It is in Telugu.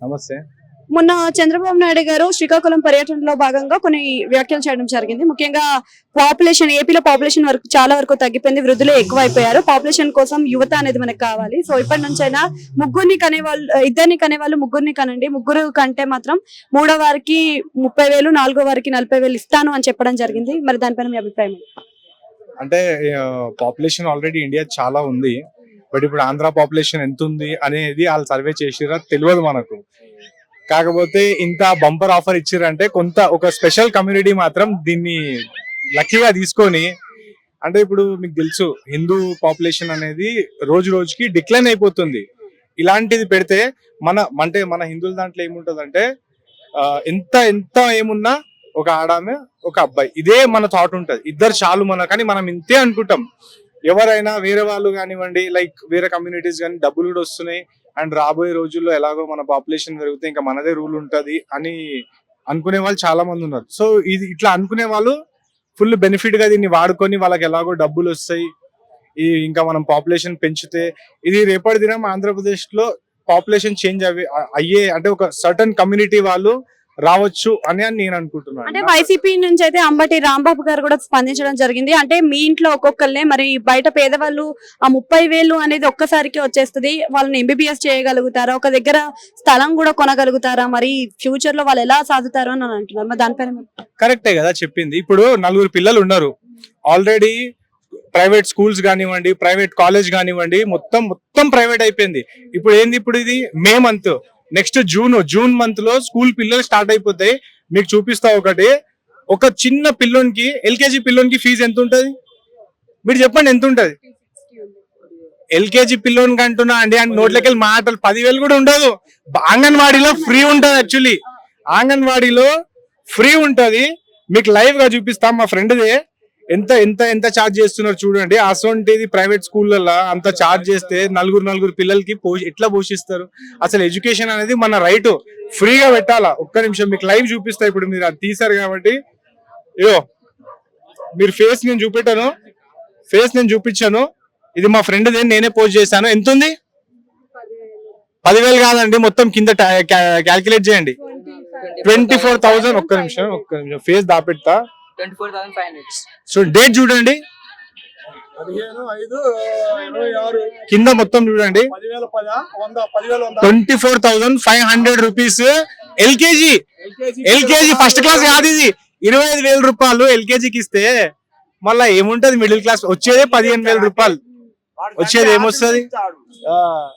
నమస్తే. మొన్న చంద్రబాబు నాయుడు గారు శ్రీకాకుళం పర్యటనలో భాగంగా కొన్ని వ్యాఖ్యలు చేయడం జరిగింది. ముఖ్యంగా ఏపీలో పాపులేషన్ వరకు చాలా వరకు తగ్గిపోయింది, వృద్ధులు ఎక్కువైపోయారు. పాపులేషన్ కోసం యువత అనేది మనకు కావాలి. సో ఇప్పటి నుంచైనా ఇద్దరిని కనేవాళ్ళు ముగ్గురిని కనండి, ముగ్గురు కంటే మాత్రం మూడో వారికి 30,000, నాలుగో వారికి 40,000 ఇస్తాను అని చెప్పడం జరిగింది. మరి దానిపైన మీ అభిప్రాయం? అంటే పాపులేషన్ ఆల్రెడీ ఇండియా చాలా ఉంది, బట్ ఇప్పుడు ఆంధ్ర పాపులేషన్ ఎంత ఉంది అనేది వాళ్ళు సర్వే చేసిరా తెలియదు మనకు. కాకపోతే ఇంత బంపర్ ఆఫర్ ఇచ్చిరంటే ఒక స్పెషల్ కమ్యూనిటీ మాత్రం దీన్ని లక్కీగా తీసుకొని, అంటే ఇప్పుడు మీకు తెలుసు హిందూ పాపులేషన్ అనేది రోజు రోజుకి డిక్లైన్ అయిపోతుంది. ఇలాంటిది పెడితే మన హిందువుల దాంట్లో ఏముంటదంటే ఎంత ఎంత ఏమున్నా ఒక ఆడామె ఒక అబ్బాయి, ఇదే మన థాట్ ఉంటది. ఇద్దరు చాలు కానీ మనం ఇంతే అనుకుంటాం. ఎవరైనా వేరే వాళ్ళు కానివ్వండి, లైక్ వేరే కమ్యూనిటీస్ కానీ డబ్బులు కూడా వస్తున్నాయి అండ్ రాబోయే రోజుల్లో ఎలాగో మన పాపులేషన్ పెరిగితే ఇంకా మనదే రూల్ ఉంటది అని అనుకునే వాళ్ళు చాలా మంది ఉన్నారు. సో ఇది ఇట్లా అనుకునే వాళ్ళు ఫుల్ బెనిఫిట్ గా దీన్ని వాడుకొని వాళ్ళకి ఎలాగో డబ్బులు వస్తాయి, ఇంకా మనం పాపులేషన్ పెంచితే ఇది రేపటి దినం ఆంధ్రప్రదేశ్ లో పాపులేషన్ చేంజ్ అయ్యే అంటే ఒక సర్టన్ కమ్యూనిటీ వాళ్ళు రావచ్చు అని నేను అనుకుంటున్నాను. అంటే వైసీపీ నుంచి అయితే అంబటి రాంబాబు గారు కూడా స్పందించడం జరిగింది. అంటే మీ ఇంట్లో ఒక్కొక్కరినే, మరి బయట పేదవాళ్ళు ఆ 30,000 అనేది ఒక్కసారికి వచ్చేస్తుంది, వాళ్ళని ఎంబీబీఎస్ చేయగలుగుతారా, ఒక దగ్గర స్థలం కూడా కొనగలుగుతారా, మరి ఫ్యూచర్ లో వాళ్ళు ఎలా సాగుతారు అని అంటున్నారు. మరి దానిపైన కరెక్టే కదా చెప్పింది. ఇప్పుడు 4 పిల్లలు ఉన్నారు ఆల్రెడీ, ప్రైవేట్ స్కూల్స్ కానివ్వండి, ప్రైవేట్ కాలేజ్ కానివ్వండి, మొత్తం ప్రైవేట్ అయిపోయింది. ఇప్పుడు ఏంది, ఇప్పుడు ఇది May month, next June month లో స్కూల్ పిల్లలు స్టార్ట్ అయిపోతాయి. మీకు చూపిస్తా ఒకటి, ఒక చిన్న పిల్లోనికి ఎల్కేజీ పిల్లోనికి ఫీజు ఎంత ఉంటది మీరు చెప్పండి, ఎంత ఉంటది? ఎల్కేజీ పిల్లోనికి అంటున్నా అండి అని నోట్లకి వెళ్ళి మాటలు 10,000 కూడా ఉండదు. అంగన్వాడీలో ఫ్రీ ఉంటది, యాక్చువల్లీ అంగన్వాడీలో ఫ్రీ ఉంటది. మీకు లైవ్ గా చూపిస్తాం, మా ఫ్రెండ్దే. ఎంత ఎంత ఎంత ఛార్జ్ చేస్తున్నారు చూడండి. అసొంటిది ప్రైవేట్ స్కూళ్ళల్లో అంత ఛార్జ్ చేస్తే నలుగురు పిల్లలకి ఎట్లా పోషిస్తారు? అసలు ఎడ్యుకేషన్ అనేది మన రైట్, ఫ్రీగా పెట్టాలా. ఒక్క నిమిషం మీకు లైవ్ చూపిస్తా. ఇప్పుడు మీరు అది తీసారు కాబట్టి మీరు ఫేస్ నేను చూపించాను. ఇది మా ఫ్రెండ్దే, నేనే పోస్ట్ చేశాను. ఎంత ఉంది? 10,000 కాదండి, మొత్తం కింద క్యాల్కులేట్ చేయండి. 24,000. ఒక్క నిమిషం ఫేస్ దాపెడతా. 24,500. సో డేట్ చూడండి, 15/5/26 కింద మొత్తం చూడండి. 10,500 రూపీస్ ఎల్కేజీ ఫస్ట్ క్లాస్ కాదు ఇది. 25,000 రూపాయలు ఎల్కేజీకి ఇస్తే మళ్ళా ఏముంటది? మిడిల్ క్లాస్ వచ్చేదే 15,000 రూపాయలు, వచ్చేది ఏమొస్తుంది?